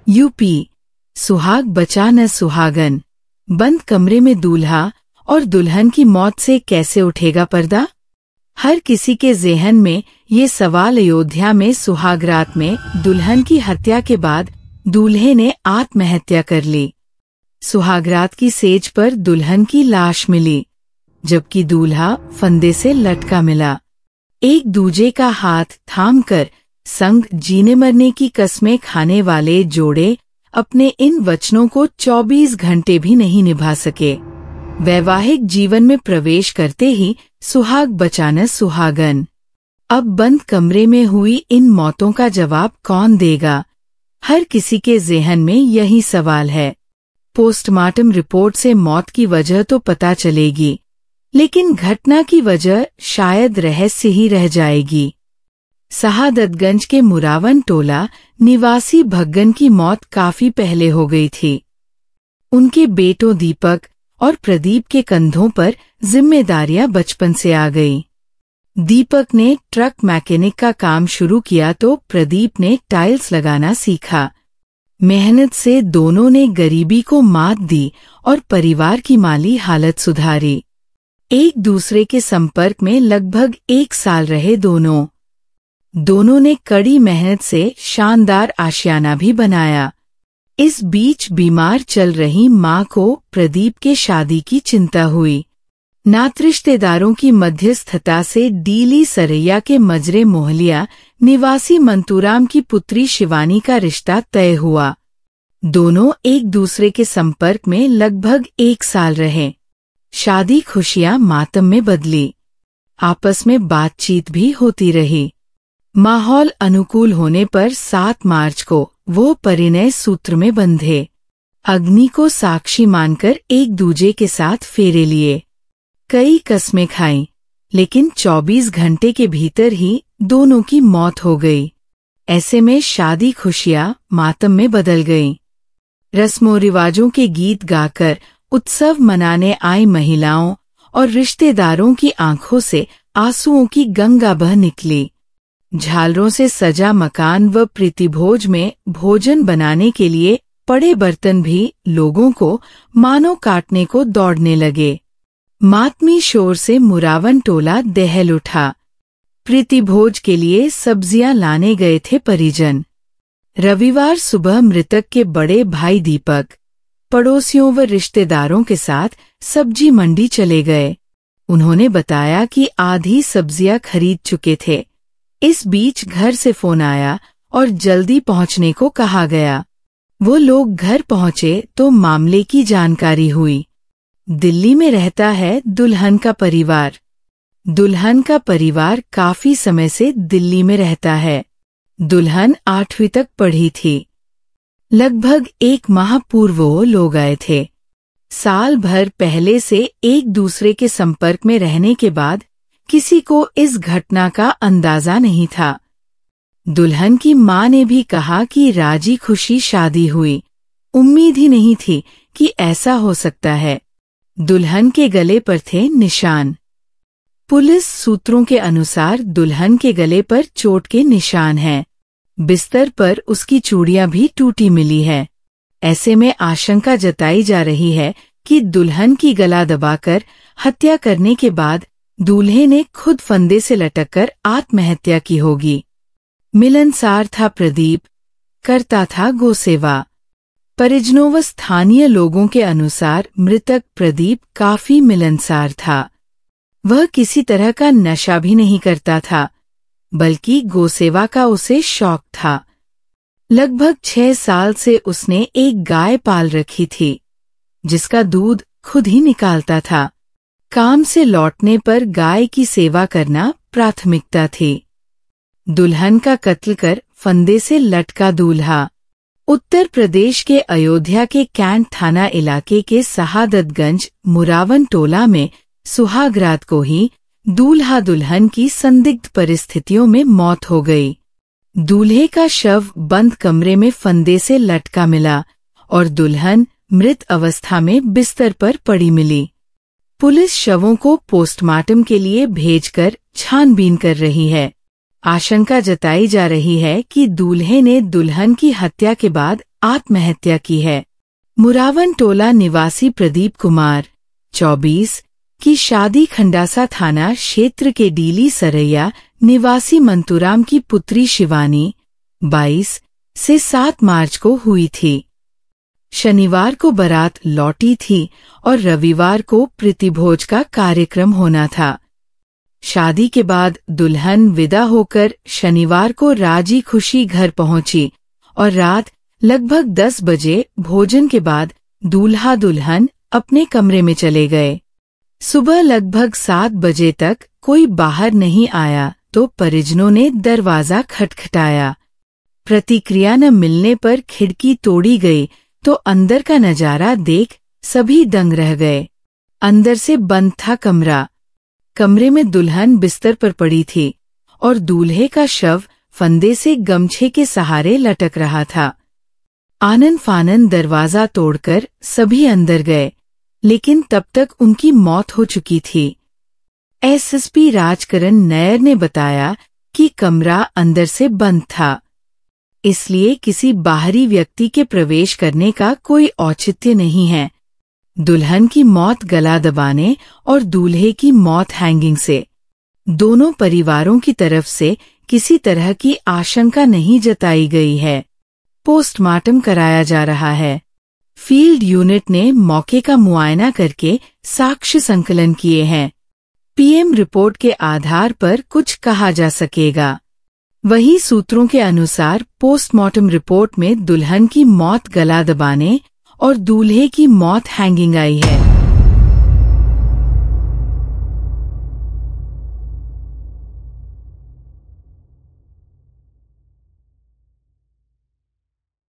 UP. सुहाग बचा न सुहागन। बंद कमरे में दूल्हा और दुल्हन की मौत से कैसे उठेगा पर्दा? हर किसी के ज़हन में ये सवाल अयोध्या में सुहागरात में दुल्हन की हत्या के बाद दूल्हे ने आत्महत्या कर ली। सुहागरात की सेज पर दुल्हन की लाश मिली, जबकि दूल्हा फंदे से लटका मिला। एक दूजे का हाथ थामकर संग जीने मरने की कस्में खाने वाले जोड़े अपने इन वचनों को 24 घंटे भी नहीं निभा सके। वैवाहिक जीवन में प्रवेश करते ही सुहाग बचा न सुहागन। अब बंद कमरे में हुई इन मौतों का जवाब कौन देगा? हर किसी के ज़हन में यही सवाल है। पोस्टमार्टम रिपोर्ट से मौत की वजह तो पता चलेगी, लेकिन घटना की वजह शायद रहस्य ही रह जाएगी। शहादतगंज के मुरावन टोला निवासी भग्गन की मौत काफी पहले हो गई थी। उनके बेटों दीपक और प्रदीप के कंधों पर जिम्मेदारियां बचपन से आ गई। दीपक ने ट्रक मैकेनिक का काम शुरू किया तो प्रदीप ने टाइल्स लगाना सीखा। मेहनत से दोनों ने गरीबी को मात दी और परिवार की माली हालत सुधारी। एक दूसरे के संपर्क में लगभग 1 साल रहे दोनों ने कड़ी मेहनत से शानदार आशियाना भी बनाया। इस बीच बीमार चल रही मां को प्रदीप के शादी की चिंता हुई। नात रिश्तेदारों की मध्यस्थता से डीली सरैया के मजरे मोहलिया निवासी मंतूराम की पुत्री शिवानी का रिश्ता तय हुआ। दोनों एक दूसरे के संपर्क में लगभग 1 साल रहे। शादी खुशियां मातम में बदली। आपस में बातचीत भी होती रही। माहौल अनुकूल होने पर 7 मार्च को वो परिणय सूत्र में बंधे। अग्नि को साक्षी मानकर एक दूजे के साथ फेरे लिए। कई कस्में खाईं, लेकिन 24 घंटे के भीतर ही दोनों की मौत हो गई। ऐसे में शादी खुशियां मातम में बदल गईं। रस्मों रिवाजों के गीत गाकर उत्सव मनाने आई महिलाओं और रिश्तेदारों की आंखों से आंसुओं की गंगा बह निकली। झालरों से सजा मकान व प्रीतिभोज में भोजन बनाने के लिए पड़े बर्तन भी लोगों को मानो काटने को दौड़ने लगे। मातमी शोर से मुरावन टोला दहल उठा। प्रीतिभोज के लिए सब्जियां लाने गए थे परिजन। रविवार सुबह मृतक के बड़े भाई दीपक पड़ोसियों व रिश्तेदारों के साथ सब्जी मंडी चले गए। उन्होंने बताया कि आधी सब्जियां खरीद चुके थे। इस बीच घर से फोन आया और जल्दी पहुंचने को कहा गया। वो लोग घर पहुंचे तो मामले की जानकारी हुई। दिल्ली में रहता है दुल्हन का परिवार। दुल्हन का परिवार काफी समय से दिल्ली में रहता है। दुल्हन 8वीं तक पढ़ी थी। लगभग 1 माह पूर्व वो लोग आए थे। साल भर पहले से एक दूसरे के संपर्क में रहने के बाद किसी को इस घटना का अंदाजा नहीं था। दुल्हन की मां ने भी कहा कि राजी खुशी शादी हुई। उम्मीद ही नहीं थी कि ऐसा हो सकता है। दुल्हन के गले पर थे निशान। पुलिस सूत्रों के अनुसार दुल्हन के गले पर चोट के निशान हैं। बिस्तर पर उसकी चूड़ियां भी टूटी मिली है। ऐसे में आशंका जताई जा रही है कि दुल्हन की गला दबाकर हत्या करने के बाद दूल्हे ने खुद फंदे से लटककर आत्महत्या की होगी। मिलनसार था प्रदीप, करता था गोसेवा। परिजनों व स्थानीय लोगों के अनुसार मृतक प्रदीप काफी मिलनसार था। वह किसी तरह का नशा भी नहीं करता था, बल्कि गोसेवा का उसे शौक था। लगभग 6 साल से उसने एक गाय पाल रखी थी, जिसका दूध खुद ही निकालता था। काम से लौटने पर गाय की सेवा करना प्राथमिकता थी। दुल्हन का कत्ल कर फंदे से लटका दूल्हा। उत्तर प्रदेश के अयोध्या के कैंट थाना इलाके के शहादतगंज मुरावन टोला में सुहागरात को ही दूल्हा दुल्हन की संदिग्ध परिस्थितियों में मौत हो गई। दूल्हे का शव बंद कमरे में फंदे से लटका मिला और दुल्हन मृत अवस्था में बिस्तर पर पड़ी मिली। पुलिस शवों को पोस्टमार्टम के लिए भेजकर छानबीन कर रही है। आशंका जताई जा रही है कि दूल्हे ने दुल्हन की हत्या के बाद आत्महत्या की है। मुरावन टोला निवासी प्रदीप कुमार 24 की शादी खंडासा थाना क्षेत्र के डीली सरैया निवासी मंतुराम की पुत्री शिवानी 22 से 7 मार्च को हुई थी। शनिवार को बारात लौटी थी और रविवार को प्रीतिभोज का कार्यक्रम होना था। शादी के बाद दुल्हन विदा होकर शनिवार को राजी खुशी घर पहुंची और रात लगभग 10 बजे भोजन के बाद दूल्हा दुल्हन अपने कमरे में चले गए। सुबह लगभग 7 बजे तक कोई बाहर नहीं आया तो परिजनों ने दरवाजा खटखटाया। प्रतिक्रिया न मिलने पर खिड़की तोड़ी गई तो अंदर का नजारा देख सभी दंग रह गए। अंदर से बंद था कमरा। कमरे में दुल्हन बिस्तर पर पड़ी थी और दूल्हे का शव फंदे से गमछे के सहारे लटक रहा था। आनन फानन दरवाजा तोड़कर सभी अंदर गए, लेकिन तब तक उनकी मौत हो चुकी थी। एसएसपी राजकरण नैयर ने बताया कि कमरा अंदर से बंद था, इसलिए किसी बाहरी व्यक्ति के प्रवेश करने का कोई औचित्य नहीं है। दुल्हन की मौत गला दबाने और दूल्हे की मौत हैंगिंग से। दोनों परिवारों की तरफ से किसी तरह की आशंका नहीं जताई गई है। पोस्टमार्टम कराया जा रहा है। फील्ड यूनिट ने मौके का मुआयना करके साक्ष्य संकलन किए हैं। पीएम रिपोर्ट के आधार पर कुछ कहा जा सकेगा। वही सूत्रों के अनुसार पोस्टमार्टम रिपोर्ट में दुल्हन की मौत गला दबाने और दूल्हे की मौत हैंगिंग आई है।